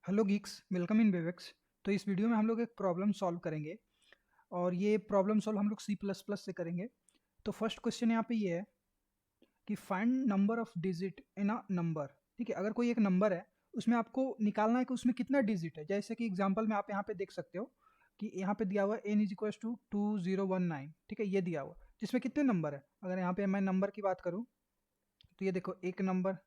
Hello Geeks, welcome in वेवेक्स। तो इस video में हम लोग एक प्रॉब्लम सॉल्व करेंगे और ये प्रॉब्लम सॉल्व हम लोग सी प्लस प्लस से करेंगे। तो फर्स्ट क्वेश्चन यहाँ पे ये है कि find number of digit in a number. ठीक है, अगर कोई एक नंबर है उसमें आपको निकालना है कि उसमें कितना डिजिट है। जैसे कि एग्जांपल में आप यहाँ पे देख सकते हो कि यहाँ पे दिया हुआ है n इज इक्वल टू 2019। ठीक है, ये दिया हुआ जिसमें कितने नंबर है। अगर यहाँ पे मैं नंबर की बात करूँ तो ये देखो, एक नंबर,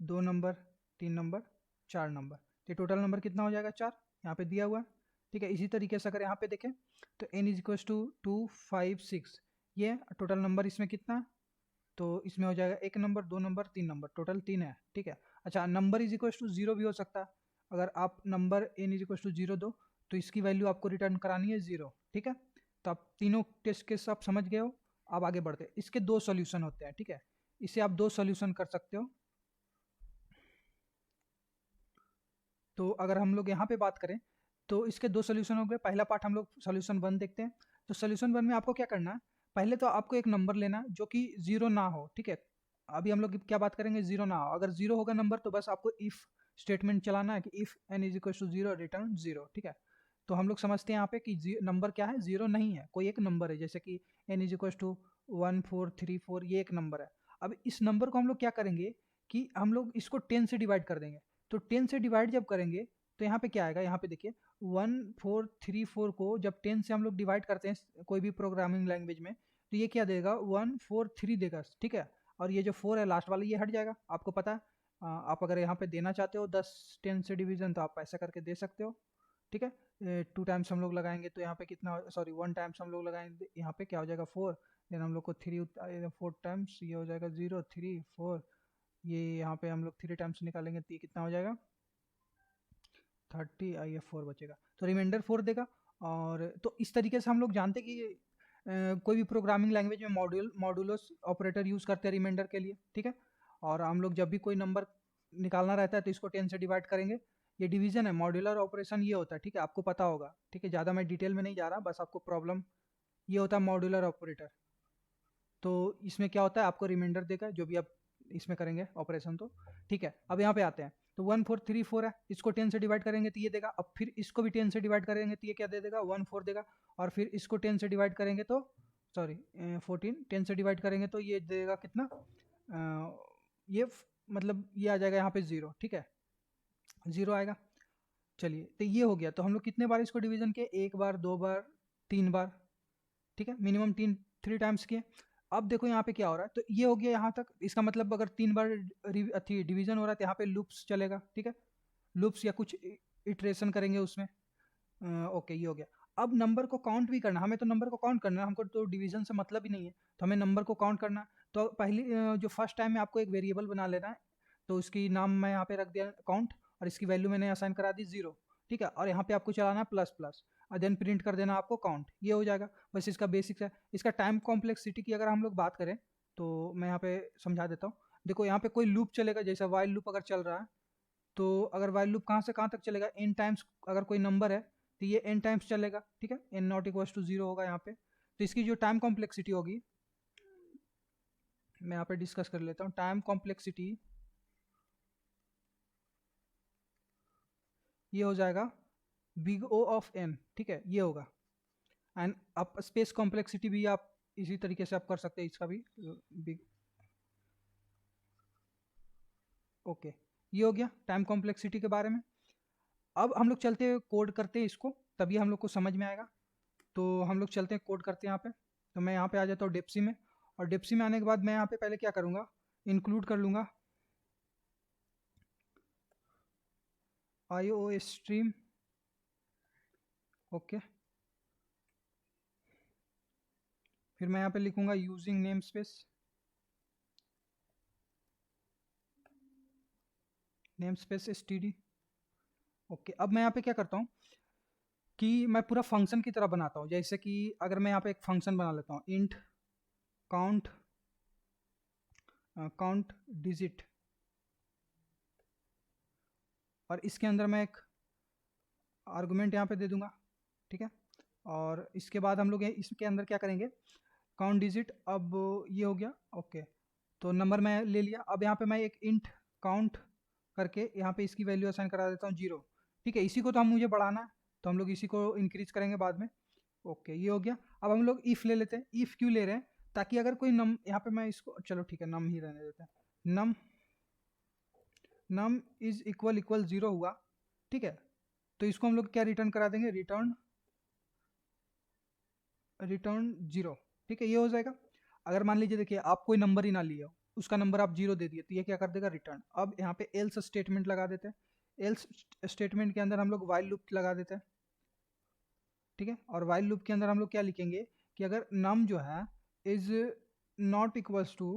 दो नंबर, तीन नंबर, चार नंबर। तो टोटल नंबर कितना हो जाएगा? चार, यहाँ पे दिया हुआ है। ठीक है, इसी तरीके से अगर यहाँ पे देखें तो n इज इक्वल टू 256, ये टोटल नंबर इसमें कितना है? तो इसमें हो जाएगा एक नंबर, दो नंबर, तीन नंबर, टोटल तीन है। ठीक है, अच्छा, number is equal to zero भी हो सकता है। अगर आप number n is equal to zero दो तो इसकी वैल्यू आपको रिटर्न करानी है जीरो। ठीक है, तो आप तीनों टेस्ट केस आप समझ गए हो। अब आगे बढ़ते हैं। इसके दो सॉल्यूशन होते हैं। ठीक है, इसे आप दो सॉल्यूशन कर सकते हो। तो अगर हम लोग यहाँ पे बात करें तो इसके दो सोल्यूशन हो गए। पहला पार्ट हम लोग सोल्यूशन वन देखते हैं। तो सोल्यूशन वन में आपको क्या करना है, पहले तो आपको एक नंबर लेना है जो कि जीरो ना हो। ठीक है, अभी हम लोग क्या बात करेंगे, जीरो ना हो। अगर जीरो होगा नंबर तो बस आपको इफ स्टेटमेंट चलाना है कि if n is equal to zero return zero. ठीक है, तो हम लोग समझते हैं यहाँ पे कि नंबर क्या है, जीरो नहीं है, कोई एक नंबर है। जैसे कि n इज इक्वल टू 1434, ये एक नंबर है। अब इस नंबर को हम लोग क्या करेंगे कि हम लोग इसको 10 से डिवाइड कर देंगे। तो 10 से डिवाइड जब करेंगे तो यहाँ पे क्या आएगा, यहाँ पे देखिए 1434 को जब 10 से हम लोग डिवाइड करते हैं कोई भी प्रोग्रामिंग लैंग्वेज में, तो ये क्या देगा, 143 देगा। ठीक है, और ये जो 4 है लास्ट वाला, ये हट जाएगा। आपको पता है, आप अगर यहाँ पे देना चाहते हो 10 से डिवीजन तो आप ऐसा करके दे सकते हो। ठीक है, टू टाइम्स हम लोग लगाएंगे तो यहाँ पे कितना, सॉरी वन टाइम्स हम लोग लगाएंगे यहाँ पे क्या हो जाएगा, फोर। देन हम लोग को थ्री, फोर टाइम्स ये हो जाएगा जीरो, थ्री, फोर। ये यहाँ पे हम लोग थ्री टाइम्स निकालेंगे तो ये कितना हो जाएगा, 30। आई फोर बचेगा तो रिमाइंडर फोर देगा। और तो इस तरीके से हम लोग जानते कि कोई भी प्रोग्रामिंग लैंग्वेज में मॉड्यूलस ऑपरेटर यूज़ करते हैं रिमाइंडर के लिए। ठीक है, और हम लोग जब भी कोई नंबर निकालना रहता है तो इसको 10 से डिवाइड करेंगे। ये डिवीजन है, मॉड्यूलर ऑपरेशन ये होता है। ठीक है, आपको पता होगा। ठीक है, ज़्यादा मैं डिटेल में नहीं जा रहा, बस आपको प्रॉब्लम, ये होता है मॉड्यूलर ऑपरेटर। तो इसमें क्या होता है, आपको रिमाइंडर देगा जो भी आप इसमें करेंगे ऑपरेशन। तो ठीक है, अब यहाँ पे आते हैं। तो 1434 है, इसको 10 से डिवाइड करेंगे तो ये देगा। अब फिर इसको भी 10 से डिवाइड करेंगे तो ये क्या दे देगा, 14 देगा। और फिर इसको 10 से डिवाइड करेंगे तो, सॉरी 14, 10 से डिवाइड करेंगे तो ये देगा कितना, मतलब ये आ जाएगा यहाँ पे जीरो। ठीक है, जीरो आएगा। चलिए, तो ये हो गया। तो हम लोग कितने बार इसको डिवीजन किए, एक बार, दो बार, तीन बार। ठीक है, मिनिमम तीन, थ्री टाइम्स किए। अब देखो यहाँ पे क्या हो रहा है, तो ये हो गया यहाँ तक। इसका मतलब अगर तीन बार डिवीजन हो रहा है तो यहाँ पे लूप्स चलेगा। ठीक है, लूप्स या कुछ इटरेशन करेंगे उसमें। ओके, ये हो गया। अब नंबर को काउंट भी करना, हमें तो नंबर को काउंट करना है, हमको तो डिवीजन से मतलब ही नहीं है। तो हमें नंबर को काउंट करना है। तो पहली जो फर्स्ट टाइम में आपको एक वेरिएबल बना लेना है। तो उसकी नाम मैं यहाँ पे रख दिया काउंट, और इसकी वैल्यू मैंने असाइन करा दी जीरो। ठीक है, और यहाँ पे आपको चलाना है प्लस प्लस, और देन प्रिंट कर देना आपको काउंट, ये हो जाएगा। बस इसका बेसिक्स है। इसका टाइम कॉम्प्लेक्सिटी की अगर हम लोग बात करें तो मैं यहाँ पे समझा देता हूँ। देखो यहाँ पे कोई लूप चलेगा, जैसा वाइल लूप अगर चल रहा है, तो अगर वाइल लूप कहाँ से कहाँ तक चलेगा, एन टाइम्स। अगर कोई नंबर है तो ये एन टाइम्स चलेगा। ठीक है, n not equals to zero होगा यहाँ पे। तो इसकी जो टाइम कॉम्प्लेक्सिटी होगी, मैं यहाँ पे डिस्कस कर लेता हूँ। टाइम कॉम्प्लेक्सिटी ये हो जाएगा बिग ओ ऑफ एन। ठीक है, ये होगा। एंड आप स्पेस कॉम्प्लेक्सिटी भी आप इसी तरीके से आप कर सकते हैं, इसका भी बिग। ओके, ये हो गया टाइम कॉम्प्लेक्सिटी के बारे में। अब हम लोग चलते हैं कोड करते हैं इसको, तभी हम लोग को समझ में आएगा। तो हम लोग चलते हैं कोड करते हैं यहाँ पे। तो मैं यहाँ पे आ जाता हूँ डेप्सी में, और डेप्सी में आने के बाद मैं यहाँ पे पहले क्या करूँगा, इंक्लूड कर लूँगा आई ओ स्ट्रीम। ओके, फिर मैं यहाँ पे लिखूँगा using name space, name space S T D. Okay, अब मैं यहाँ पे क्या करता हूँ कि मैं पूरा फंक्शन की तरह बनाता हूँ। जैसे कि अगर मैं यहाँ पे एक फंक्शन बना लेता हूँ, इंट काउंट, काउंट डिजिट, और इसके अंदर मैं एक आर्गुमेंट यहाँ पे दे दूंगा। ठीक है, और इसके बाद हम लोग इसके अंदर क्या करेंगे, काउंट डिजिट। अब ये हो गया। ओके, तो नंबर मैं ले लिया। अब यहाँ पे मैं एक इंट काउंट करके यहाँ पे इसकी वैल्यू असाइन करा देता हूँ जीरो। ठीक है, इसी को तो हम मुझे बढ़ाना है, तो हम लोग इसी को इंक्रीज करेंगे बाद में। ओके, ये हो गया। अब हम लोग इफ ले लेते हैं। इफ क्यों ले रहे हैं? ताकि अगर कोई नम, यहाँ पे मैं इसको, चलो ठीक है नम ही रहने देते हैं। नम इज इक्वल 0 हुआ, ठीक है, तो इसको हम लोग क्या रिटर्न करा देंगे, रिटर्न 0। ठीक है, ये हो जाएगा। अगर मान लीजिए देखिए आप कोई नंबर ही ना लिए हो, उसका नंबर आप 0 दे दिए, तो ये क्या कर देगा, रिटर्न। अब यहाँ पे एल्स स्टेटमेंट लगा देते हैं। एल्स स्टेटमेंट के अंदर हम लोग वाइल लूप लगा देते हैं, ठीक है। और वाइल लूप के अंदर हम लोग क्या लिखेंगे कि अगर नम जो है is not equals to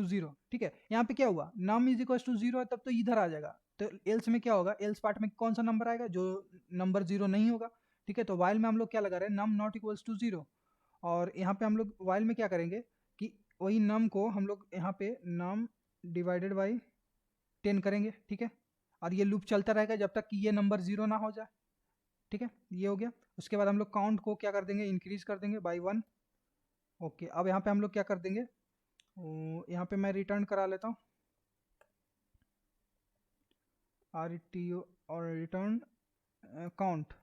zero, ठीक है। यहाँ पे क्या हुआ, num is equals to zero है, तब तो इधर आ जाएगा। तो एल्स में क्या होगा, एल्स पार्ट में कौन सा नंबर आएगा, जो नंबर 0 नहीं होगा, ठीक है। तो वाइल में हम लोग क्या लगा रहे हैं, नम नॉट इक्वल्स टू जीरो। और यहाँ पे हम लोग वाइल में क्या करेंगे कि वही नम को हम लोग यहाँ पे नम डिवाइडेड बाई 10 करेंगे, ठीक है। और ये लूप चलता रहेगा जब तक कि ये नंबर 0 ना हो जाए, ठीक है। ये हो गया। उसके बाद हम लोग काउंट को क्या कर देंगे, इंक्रीज कर देंगे बाई 1। ओके, अब यहाँ पे हम लोग क्या कर देंगे, यहाँ पे मैं रिटर्न करा लेता हूँ RTO और रिटर्न काउंट,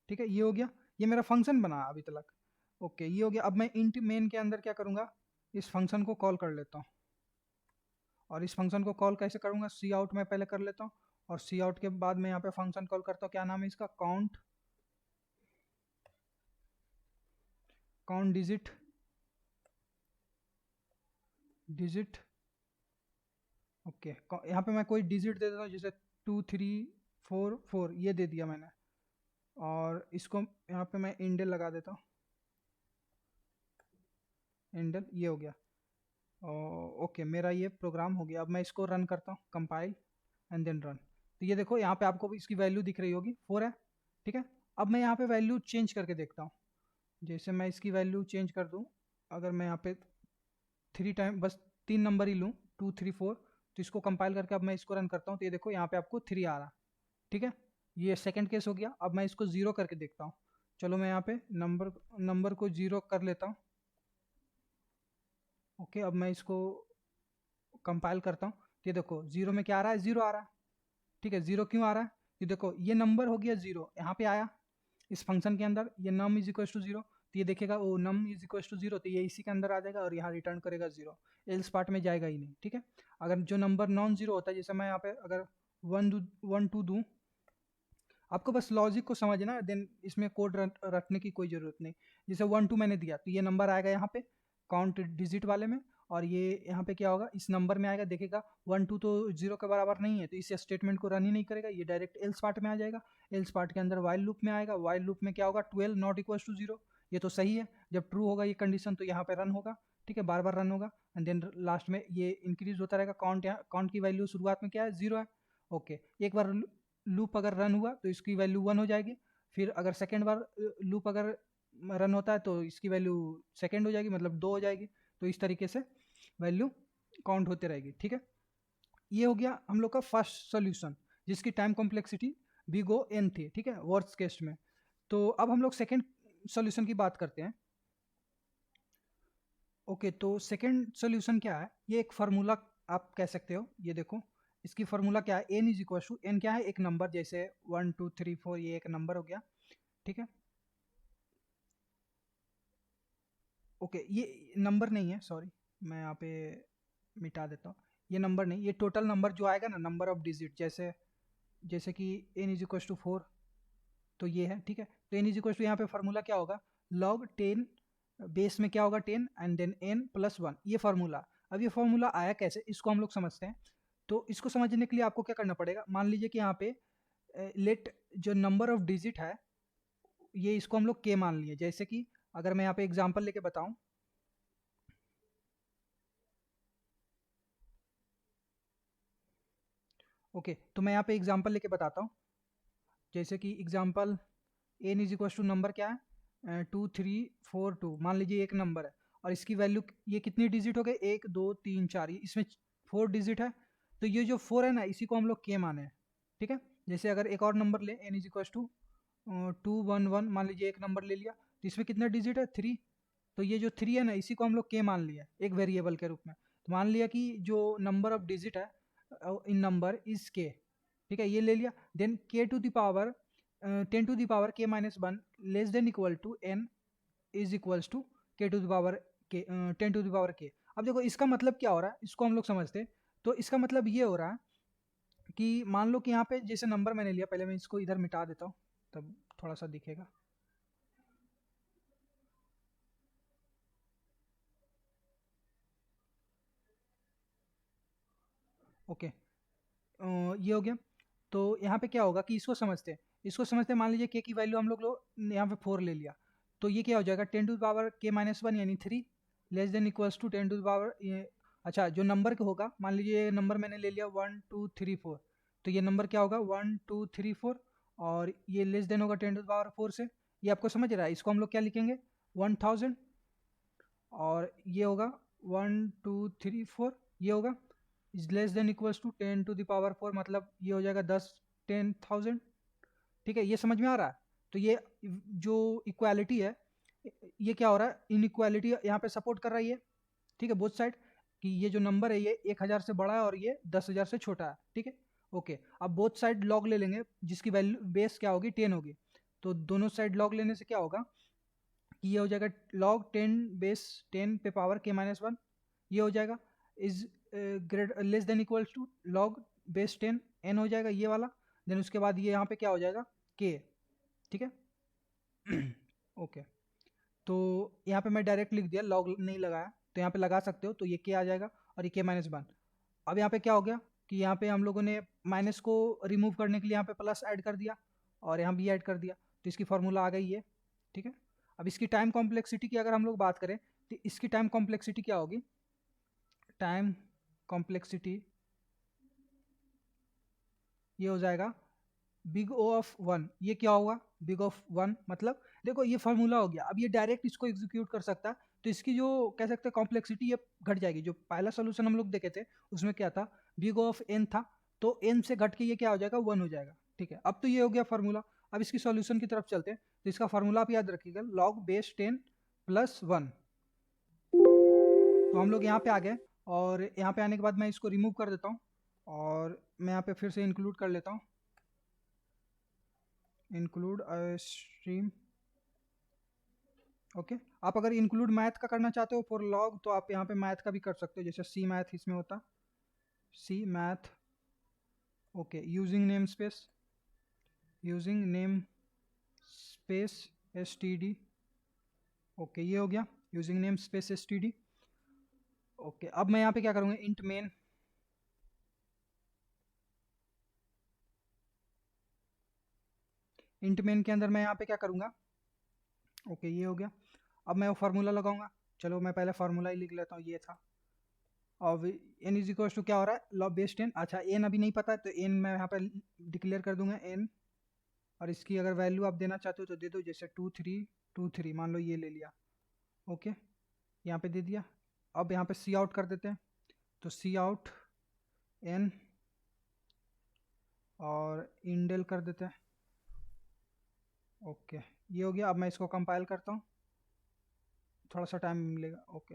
ठीक है। ये हो गया, ये मेरा फंक्शन बना अभी तक। ओके, ये हो गया। अब मैं इंट मेन के अंदर क्या करूँगा, इस फंक्शन को कॉल कर लेता हूँ। और इस फंक्शन को कॉल कैसे करूँगा, सी आउट में पहले कर लेता हूँ, और सी आउट के बाद मैं यहाँ पे फंक्शन कॉल करता हूँ। क्या नाम है इसका, काउंट डिजिट। ओके, यहाँ पे मैं कोई डिजिट दे देता हूँ, जैसे 2 3 4 4 ये दे दिया मैंने। और इसको यहाँ पे मैं इंडल लगा देता हूँ, इंडल, ये हो गया। ओके, मेरा ये प्रोग्राम हो गया। अब मैं इसको रन करता हूँ, कंपाइल एंड देन रन। तो ये देखो यहाँ पे आपको भी इसकी वैल्यू दिख रही होगी, 4 है, ठीक है। अब मैं यहाँ पे वैल्यू चेंज करके देखता हूँ। जैसे मैं इसकी वैल्यू चेंज कर दूँ, अगर मैं यहाँ पे 3 टाइम बस 3 नंबर ही लूँ, 2 3 4, तो इसको कंपाइल करके अब मैं इसको रन करता हूँ, तो ये देखो यहाँ पे आपको 3 आ रहा, ठीक है। ये सेकंड केस हो गया। अब मैं इसको 0 करके देखता हूँ। चलो मैं यहाँ पे नंबर को 0 कर लेता हूँ। ओके, अब मैं इसको कंपाइल करता हूँ। ये देखो 0 में क्या आ रहा है, 0 आ रहा है, ठीक है। 0 क्यों आ रहा है, ये देखो ये नंबर हो गया 0, यहाँ पे आया इस फंक्शन के अंदर, ये नम इज इक्वल टू 0, तो ये देखेगा वो नम इज इक्वल टू 0, तो ये इसी के अंदर आ जाएगा और यहाँ रिटर्न करेगा 0, एल्स पार्ट में जाएगा ही नहीं, ठीक है। अगर जो नंबर नॉन जीरो होता है, जैसे मैं यहाँ पे अगर 1 2 दूँ, आपको बस लॉजिक को समझना है, देन इसमें कोड रटने की कोई ज़रूरत नहीं। जैसे 1 2 मैंने दिया, तो ये नंबर आएगा यहाँ पे काउंट डिजिट वाले में, और ये यहाँ पे क्या होगा, इस नंबर में आएगा, देखेगा 1 2 तो 0 के बराबर नहीं है, तो इस स्टेटमेंट को रन ही नहीं करेगा, ये डायरेक्ट एल्स पार्ट में आ जाएगा। एल्स पार्ट के अंदर वाइल लूप में आएगा, वाइल लूप में क्या होगा, 12 नॉट इक्वल टू 0, ये तो सही है। जब ट्रू होगा ये कंडीशन, तो यहाँ पे रन होगा, ठीक है, बार बार रन होगा। एंड देन लास्ट में ये इंक्रीज होता रहेगा। काउंट की वैल्यू शुरुआत में क्या है, 0 है। ओके, एक बार लूप अगर रन हुआ तो इसकी वैल्यू 1 हो जाएगी। फिर अगर सेकेंड बार लूप अगर रन होता है तो इसकी वैल्यू सेकेंड हो जाएगी, मतलब 2 हो जाएगी। तो इस तरीके से वैल्यू काउंट होते रहेगी, ठीक है। ये हो गया हम लोग का फर्स्ट सोल्यूशन, जिसकी time complexity big O n थी, ठीक है, वर्स्ट केस में। तो अब हम लोग सेकेंड सोल्यूशन की बात करते हैं। ओके, तो सेकेंड सोल्यूशन क्या है, ये एक फार्मूला आप कह सकते हो। ये देखो इसकी फार्मूला क्या है, n is equal to, n क्या है, एक नंबर, जैसे 1 2 3 4 ये एक नंबर हो गया, ठीक है। ओके, ये नंबर नहीं है, सॉरी, मैं यहाँ पे मिटा देता हूँ। ये नंबर नहीं, ये टोटल नंबर जो आएगा ना, नंबर ऑफ डिजिट, जैसे जैसे कि एन इज इक्वल टू 4, तो ये है, ठीक है। तो एन इज इक्वल टू यहाँ पे फार्मूला क्या होगा, लॉग 10, बेस में क्या होगा 10 एंड देन एन प्लस 1, ये फार्मूला। अब ये फार्मूला आया कैसे, इसको हम लोग समझते हैं। तो इसको समझने के लिए आपको क्या करना पड़ेगा, मान लीजिए कि यहाँ पे लेट जो नंबर ऑफ डिजिट है, ये इसको हम लोग के मान लिए। जैसे कि अगर मैं यहाँ पे एग्जांपल लेके बताऊं, ओके, तो मैं यहाँ पे एग्जांपल लेके बताता हूँ। जैसे कि example n is equal to, number क्या है 2 3 4 2, मान लीजिए एक नंबर है, और इसकी वैल्यू ये कितनी डिजिट हो गए, 1 2 3 4, इसमें 4 डिजिट है। तो ये जो 4 है ना, इसी को हम लोग के माने हैं, ठीक है। जैसे अगर एक और नंबर ले, एन इज इक्वल टू 2 1 1, मान लीजिए एक नंबर ले लिया, तो इसमें कितना डिजिट है, 3। तो ये जो 3 है ना, इसी को हम लोग के मान लिया एक वेरिएबल के रूप में। तो मान लिया कि जो नंबर ऑफ डिजिट है इन नंबर इज के, ठीक है, ये ले लिया। Then k to the power 10 to the power k minus 1 less than equal to n is equals to k to the power k 10 to the power k। अब देखो इसका मतलब क्या हो रहा है, इसको हम लोग समझते हैं। तो इसका मतलब ये हो रहा है कि मान लो कि यहाँ पे जैसे नंबर मैंने लिया, पहले मैं इसको इधर मिटा देता हूँ तब थोड़ा सा दिखेगा। ओके, ये हो गया। तो यहाँ पे क्या होगा कि इसको समझते हैं, मान लीजिए के की वैल्यू हम लोग यहाँ पे 4 ले लिया, तो ये क्या हो जाएगा 10 to the power k minus 1 यानी 3 less than equals to 10 to the power अच्छा जो नंबर के होगा, मान लीजिए नंबर मैंने ले लिया 1 2 3 4, तो ये नंबर क्या होगा 1 2 3 4 और ये लेस देन होगा 10 टू द पावर 4 से। ये आपको समझ रहा है, इसको हम लोग क्या लिखेंगे 1000 और ये होगा 1 2 3 4, ये होगा is less than equals to 10 to the power 4, मतलब ये हो जाएगा 10,000। ठीक है, ये समझ में आ रहा है। तो ये जो इक्वालिटी है, ये क्या हो रहा है, इनइक्वालिटी यहाँ पे सपोर्ट कर रही है। ठीक है, बोथ साइड कि ये जो नंबर है ये 1000 से बड़ा है और ये 10,000 से छोटा है। ठीक है, ओके। अब बोथ साइड लॉग ले लेंगे जिसकी वैल्यू बेस क्या होगी 10 होगी, तो दोनों साइड लॉग लेने से क्या होगा कि ये हो जाएगा log 10 बेस 10 पे पावर k माइनस 1, ये हो जाएगा is great less than equals to log base 10 n हो जाएगा ये वाला। देन उसके बाद ये यहाँ पे क्या हो जाएगा k। ठीक है ओके, तो यहाँ पे मैं डायरेक्ट लिख दिया, log नहीं लगाया, तो यहाँ पे लगा सकते हो, तो ये k आ जाएगा और ये k माइनस 1। अब यहाँ पे क्या हो गया कि यहाँ पे हम लोगों ने माइनस को रिमूव करने के लिए यहाँ पे प्लस ऐड कर दिया और यहाँ भी ऐड कर दिया, तो इसकी फॉर्मूला आ गई है। ठीक है, अब इसकी टाइम कॉम्प्लेक्सिटी की अगर हम लोग बात करें तो इसकी टाइम कॉम्प्लेक्सिटी क्या होगी, टाइम कॉम्प्लेक्सिटी ये हो जाएगा बिग ओ ऑफ 1। ये क्या होगा बिग ऑफ 1, मतलब देखो ये फार्मूला हो गया। अब ये डायरेक्ट इसको एग्जीक्यूट कर सकता है, तो इसकी जो कह सकते हैं कॉम्प्लेक्सिटी ये घट जाएगी। जो पहला सोल्यूशन हम लोग देखे थे उसमें क्या था बिग ओ ऑफ n था, तो n से घट के ये क्या हो जाएगा 1 हो जाएगा। ठीक है, अब तो ये हो गया फार्मूला। अब इसकी सॉल्यूशन की तरफ चलते हैं, तो इसका फार्मूला आप याद रखिएगा log बेस 10 प्लस 1। तो हम लोग यहाँ पे आ गए और यहाँ पे आने के बाद मैं इसको रिमूव कर देता हूँ और मैं यहाँ पे फिर से इंक्लूड कर लेता हूँ, इंक्लूड स्ट्रीम। ओके, आप अगर इंक्लूड मैथ का करना चाहते हो फॉर लॉग तो आप यहाँ पे मैथ का भी कर सकते हो, जैसे सी मैथ इसमें होता C math. Okay, using name space std। Okay, ये हो गया using name space std। Okay, अब मैं यहाँ पे क्या करूँगा इंट मेन, इंट मेन के अंदर मैं यहाँ पे क्या करूँगा, ओके ये हो गया। अब मैं वो फार्मूला लगाऊंगा, चलो मैं पहले फार्मूला ही लिख लेता हूँ, ये था। और एन इज इक्वल टू क्या हो रहा है लॉग बेस 10। अच्छा एन अभी नहीं पता है तो एन मैं यहाँ पे डिक्लेयर कर दूंगा एन, और इसकी अगर वैल्यू आप देना चाहते हो तो दे दो, जैसे 2 3 मान लो ये ले लिया। ओके, यहाँ पे दे दिया। अब यहाँ पे सी आउट कर देते हैं, तो सी आउट एन और इंडेल कर देते हैं। ओके, ये हो गया। अब मैं इसको कंपाइल करता हूँ, थोड़ा सा टाइम मिलेगा। ओके,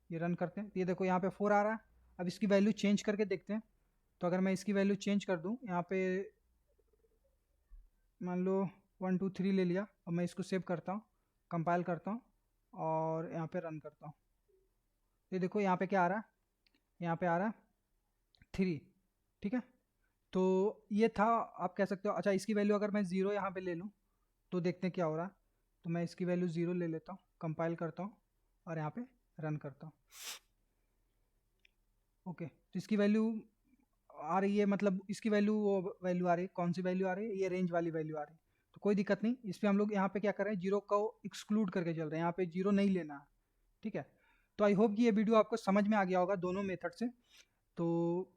ये रन करते हैं, ये देखो यहाँ पे 4 आ रहा है। अब इसकी वैल्यू चेंज करके देखते हैं, तो अगर मैं इसकी वैल्यू चेंज कर दूँ यहाँ पे मान लो 1 2 3 ले लिया, अब मैं इसको सेव करता हूँ, कंपाइल करता हूँ और यहाँ पे रन करता हूँ। ये देखो यहाँ पे क्या आ रहा है, यहाँ पे आ रहा है 3। ठीक है, तो ये था आप कह सकते हो। अच्छा इसकी वैल्यू अगर मैं 0 यहाँ पे ले लूँ तो देखते हैं क्या हो रहा है, तो मैं इसकी वैल्यू 0 ले लेता हूँ, कंपाइल करता हूँ और यहाँ पे रन करता हूँ। ओके, तो इसकी वैल्यू आ रही है, मतलब इसकी वैल्यू वो वैल्यू आ रही है, कौन सी वैल्यू आ रही है, ये रेंज वाली वैल्यू आ रही है। तो कोई दिक्कत नहीं, इस पर हम लोग यहाँ पे क्या कर रहे हैं जीरो को एक्सक्लूड करके चल रहे हैं, यहाँ पे जीरो नहीं लेना है। ठीक है, तो आई होप कि ये वीडियो आपको समझ में आ गया होगा दोनों मेथड से। तो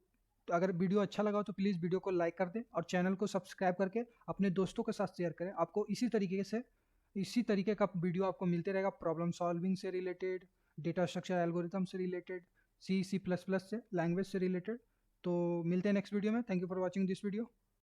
अगर वीडियो अच्छा लगा हो तो प्लीज़ वीडियो को लाइक कर दें और चैनल को सब्सक्राइब करके अपने दोस्तों के साथ शेयर करें। आपको इसी तरीके का वीडियो आपको मिलते रहेगा, प्रॉब्लम सॉल्विंग से रिलेटेड, डेटा स्ट्रक्चर एल्गोरिथम से रिलेटेड, सी प्लस प्लस से लैंग्वेज से रिलेटेड। तो मिलते हैं नेक्स्ट वीडियो में। Thank you for watching this video.